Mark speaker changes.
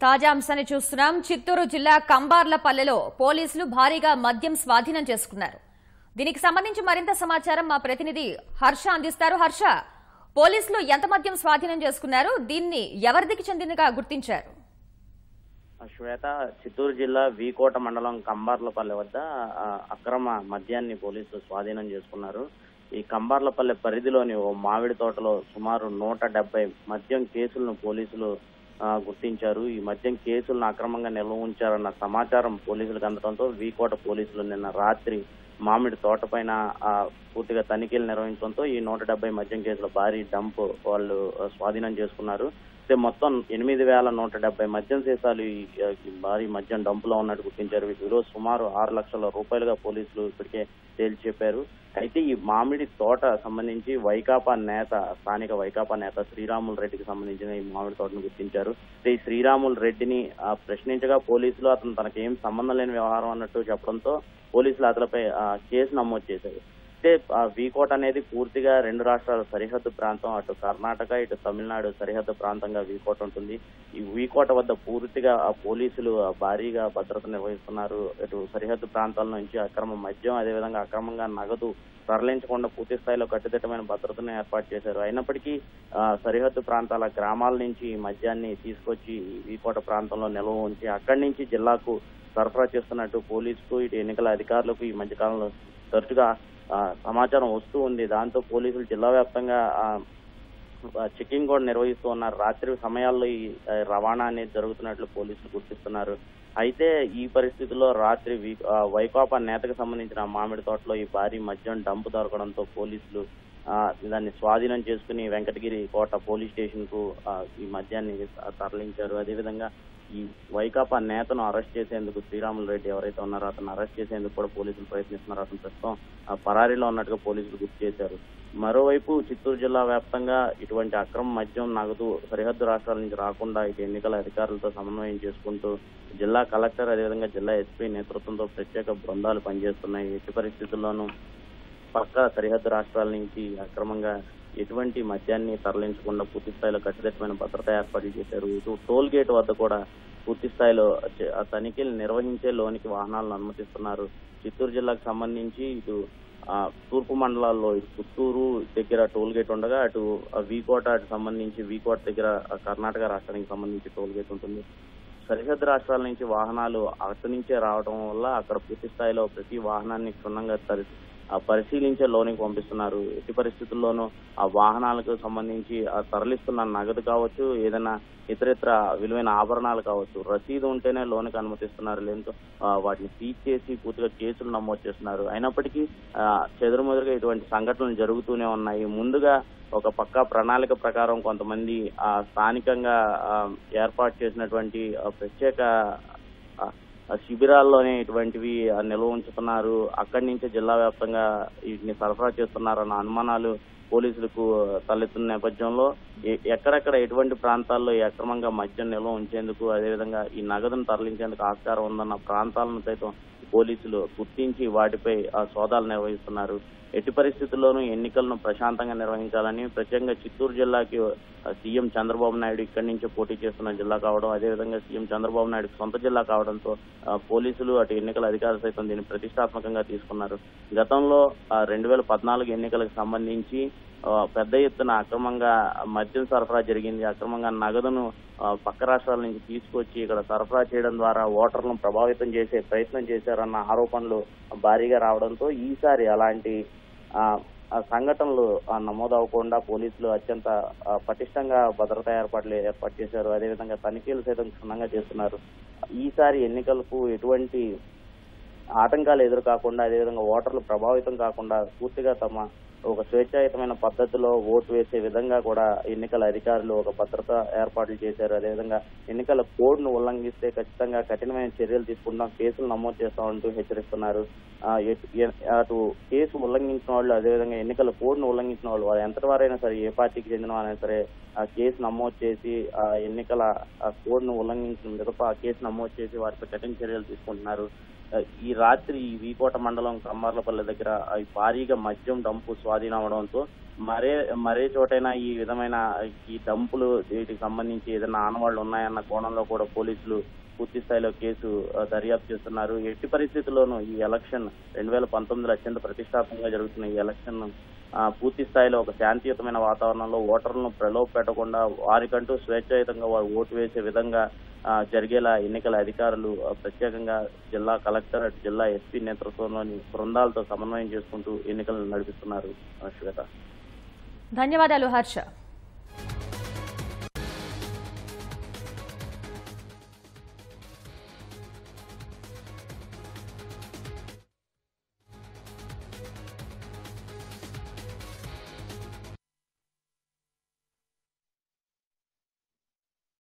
Speaker 1: తాజా అంశాన్ని చూస్తున్నాం. చిత్తూరు జిల్లా కంబార్లపల్లెలో పోలీసులు భారీగా మద్యం స్వాధీనం చేసుకున్నారు. దీనికి సంబంధించి మరింత సమాచారం మా ప్రతినిధి హర్ష అందిస్తారు. హర్ష, పోలీసులు ఎంత మద్యం స్వాధీనం చేసుకున్నారు? దీన్ని ఎవరిదికి చెందినగా గుర్తించారు?
Speaker 2: శ్వేత, చిత్తూరు జిల్లా వీకోట మండలం కంబార్లపల్లె వద్ద అక్రమ మద్యాన్ని పోలీసులు స్వాధీనం చేసుకున్నారు. ఈ కంబార్లపల్లె పరిధిలోని ఓ మామిడి తోటలో సుమారు 170 మద్యం కేసులను పోలీసులు గుర్తించారు. ఈ మద్యం కేసులను అక్రమంగా నిల్వ ఉంచారన్న సమాచారం పోలీసులకు అందడంతో వీకోట పోలీసులు నిన్న రాత్రి మామిడి తోట పైన పూర్తిగా తనిఖీలు నిర్వహించడంతో ఈ 170 మద్యం కేసుల భారీ డంప్ వాళ్ళు స్వాధీనం చేసుకున్నారు. మొత్తం 8,170 మద్యం సీసాలు ఈ భారీ మద్యం డంపులో ఉన్నట్టు గుర్తించారు. వీటి విలువ సుమారు 6 లక్షల రూపాయలుగా పోలీసులు ఇప్పటికే తేల్చి చెప్పారు. అయితే ఈ మామిడి తోట సంబంధించి స్థానిక వైకాపా నేత శ్రీరాములు రెడ్డికి సంబంధించిన ఈ మామిడి తోటను గుర్తించారు. ఈ శ్రీరాములు రెడ్డిని ప్రశ్నించగా పోలీసులు అతను తనకేం సంబంధం లేని వ్యవహారం అన్నట్టు చెప్పడంతో పోలీసులు అతనిపై కేసు నమోదు చేశారు. అయితే వీకోట అనేది పూర్తిగా 2 రాష్ట్రాల సరిహద్దు ప్రాంతం. అటు కర్ణాటక, ఇటు తమిళనాడు సరిహద్దు ప్రాంతంగా వీకోట ఉంటుంది. ఈ వీకోట వద్ద పూర్తిగా పోలీసులు భారీగా భద్రత నిర్వహిస్తున్నారు. ఇటు సరిహద్దు ప్రాంతాల నుంచి అక్రమ మద్యం, అదేవిధంగా అక్రమంగా నగదు తరలించకుండా పూర్తి స్థాయిలో కట్టుదిట్టమైన భద్రతను ఏర్పాటు చేశారు. అయినప్పటికీ సరిహద్దు ప్రాంతాల గ్రామాల నుంచి ఈ మద్యాన్ని తీసుకొచ్చి వీకోట ప్రాంతంలో నిల్వ ఉంచి అక్కడి నుంచి జిల్లాకు సరఫరా చేస్తున్నట్టు పోలీసుకు, ఇటు ఎన్నికల అధికారులకు ఈ మధ్యకాలంలో తరచుగా సమాచారం వస్తూ ఉంది. దాంతో పోలీసులు జిల్లా వ్యాప్తంగా చెకింగ్ కూడా నిర్వహిస్తూ ఉన్నారు. రాత్రి సమయాల్లో ఈ రవాణా అనేది జరుగుతున్నట్లు పోలీసులు గుర్తిస్తున్నారు. అయితే ఈ పరిస్థితుల్లో రాత్రి వైకాపా నేతకు సంబంధించిన మామిడి తోటలో ఈ భారీ మద్యం డంపు దొరకడంతో పోలీసులు దాన్ని స్వాధీనం చేసుకుని వెంకటగిరి కోట పోలీస్ స్టేషన్ కు ఈ మద్యాన్ని తరలించారు. అదేవిధంగా ఈ వైకాపా నేతను అరెస్ట్ చేసేందుకు శ్రీరాములు రెడ్డి ఎవరైతే ఉన్నారో అతను అరెస్ట్ చేసేందుకు కూడా పోలీసులు ప్రయత్నిస్తున్నారు. అతను ప్రస్తుతం పరారీలో ఉన్నట్టుగా పోలీసులు గుర్తు చేశారు. మరోవైపు చిత్తూరు జిల్లా వ్యాప్తంగా ఇటువంటి అక్రమ మద్యం, నగదు సరిహద్దు రాష్ట్రాల నుంచి రాకుండా ఇటు ఎన్నికల అధికారులతో సమన్వయం చేసుకుంటూ జిల్లా కలెక్టర్, అదేవిధంగా జిల్లా ఎస్పీ నేతృత్వంతో ప్రత్యేక బృందాలు పనిచేస్తున్నాయి. ఎట్టి పరిస్థితుల్లోనూ పక్క సరిహద్దు రాష్ట్రాల నుంచి అక్రమంగా ఎటువంటి మద్యాన్ని తరలించకుండా పూర్తి స్థాయిలో కట్టుదిట్టమైన భద్రత ఏర్పాట్లు చేశారు. ఇటు టోల్ గేట్ వద్ద కూడా పూర్తి స్థాయిలో తనిఖీలు నిర్వహించే లోనికి వాహనాలను అనుమతిస్తున్నారు. చిత్తూరు జిల్లాకు సంబంధించి ఇటు తూర్పు మండలాల్లో ఇటు పుత్తూరు దగ్గర టోల్ గేట్ ఉండగా అటు వీకోట సంబంధించి వీకోట దగ్గర కర్ణాటక రాష్ట్రానికి సంబంధించి టోల్ గేట్ ఉంటుంది. సరిహద్దు రాష్ట్రాల నుంచి వాహనాలు అటు నుంచే రావడం వల్ల అక్కడ పూర్తి స్థాయిలో ప్రతి వాహనాన్ని క్షుణ్ణంగా పరిశీలించే లోనికి పంపిస్తున్నారు. ఎట్టి పరిస్థితుల్లోనూ ఆ వాహనాలకు సంబంధించి తరలిస్తున్న నగదు కావచ్చు, ఏదైనా ఇతరితర విలువైన ఆభరణాలు కావచ్చు, రసీదు ఉంటేనే లోనికి అనుమతిస్తున్నారు. లేదంటే వాటిని సీజ్ చేసి పూర్తిగా కేసులు నమోదు చేస్తున్నారు. అయినప్పటికీ చెదురుమదురుగా ఇటువంటి సంఘటనలు జరుగుతూనే ఉన్నాయి. ముందుగా ఒక పక్కా ప్రణాళిక ప్రకారం కొంతమంది స్థానికంగా ఏర్పాటు చేసినటువంటి ప్రత్యేక శిబిరాల్లోనే ఇటువంటివి నిల్వ ఉంచుతున్నారు. అక్కడి నుంచి జిల్లా వ్యాప్తంగా వీటిని సరఫరా చేస్తున్నారన్న అనుమానాలు పోలీసులకు తలెత్తున్న నేపథ్యంలో ఎక్కడెక్కడ ఎటువంటి ప్రాంతాల్లో అక్రమంగా మద్యం నిల్వ ఉంచేందుకు, అదేవిధంగా ఈ నగదును తరలించేందుకు ఆస్కారం ఉందన్న ప్రాంతాలను సైతం పోలీసులు గుర్తించి వాటిపై సోదాలు నిర్వహిస్తున్నారు. ఎట్టి పరిస్థితుల్లోనూ ఎన్నికలను ప్రశాంతంగా నిర్వహించాలని ప్రత్యేకంగా చిత్తూరు జిల్లాకి సీఎం చంద్రబాబు నాయుడు ఇక్కడి నుంచి పోటీ చేస్తున్న జిల్లా కావడం, అదేవిధంగా సీఎం చంద్రబాబు నాయుడు సొంత జిల్లా కావడంతో పోలీసులు అటు ఎన్నికల అధికారులు సైతం దీన్ని ప్రతిష్టాత్మకంగా తీసుకున్నారు. గతంలో 2014 ఎన్నికలకు సంబంధించి పెద్ద ఎత్తున అక్రమంగా మద్యం సరఫరా జరిగింది. అక్రమంగా నగదును పక్క రాష్ట్రాల నుంచి తీసుకొచ్చి ఇక్కడ సరఫరా చేయడం ద్వారా ఓటర్లను ప్రభావితం చేసే ప్రయత్నం చేశారన్న ఆరోపణలు భారీగా రావడంతో ఈసారి అలాంటి సంఘటనలు నమోదవకుండా పోలీసులు అత్యంత పటిష్టంగా భద్రతా ఏర్పాటు చేశారు. అదేవిధంగా తనిఖీలు సైతం క్షుణ్ణంగా చేస్తున్నారు. ఈసారి ఎన్నికలకు ఎటువంటి ఆటంకాలు ఎదురుకాకుండా, అదేవిధంగా ఓటర్లు ప్రభావితం కాకుండా పూర్తిగా తమ ఒక స్వేచ్ఛాయుతమైన పద్ధతిలో ఓటు వేసే విధంగా కూడా ఎన్నికల అధికారులు ఒక భద్రత ఏర్పాట్లు చేశారు. అదేవిధంగా ఎన్నికల కోడ్ను ఉల్లంఘిస్తే ఖచ్చితంగా కఠినమైన చర్యలు తీసుకుంటాం, కేసులు నమోదు చేస్తామంటూ హెచ్చరిస్తున్నారు. అటు కేసు ఉల్లంఘించిన వాళ్ళు, అదేవిధంగా ఎన్నికల కోడ్ను ఉల్లంఘించిన వాళ్ళు, వారు ఎంతటి వారైనా సరే, ఏ పార్టీకి చెందిన వారైనా సరే ఆ కేసు నమోదు చేసి ఎన్నికల కోడ్ను ఉల్లంఘించిన మిగతా కేసు నమోదు చేసి వారిపై కఠిన చర్యలు తీసుకుంటున్నారు. ఈ రాత్రి వీకోట మండలం కమ్మార్లపల్లె దగ్గర భారీగా మద్యం డంపు స్వాధీనం అవడంతో మరే చోటైనా ఈ విధమైన ఈ డంపులు వీటికి సంబంధించి ఏదైనా ఆనవాళ్లు ఉన్నాయన్న కోణంలో కూడా పోలీసులు పూర్తి స్థాయిలో కేసు దర్యాప్తు చేస్తున్నారు. ఎట్టి పరిస్థితుల్లోనూ ఈ ఎలక్షన్ 2019లో అత్యంత ప్రతిష్టాత్మకంగా జరుగుతున్న ఈ ఎలక్షన్ పూర్తి స్థాయిలో ఒక శాంతియుతమైన వాతావరణంలో ఓటర్లను ప్రలోభ పెట్టకుండా వారికంటూ స్వేచ్ఛాయుతంగా వారు ఓటు వేసే విధంగా జరిగేలా ఎన్నికల అధికారులు ప్రత్యేకంగా జిల్లా కలెక్టర్, జిల్లా ఎస్పీ నేతృత్వంలోని బృందాలతో సమన్వయం చేసుకుంటూ ఎన్నికలను నడిపిస్తున్నారు. శ్వేత,
Speaker 1: ధన్యవాదాలు హర్ష.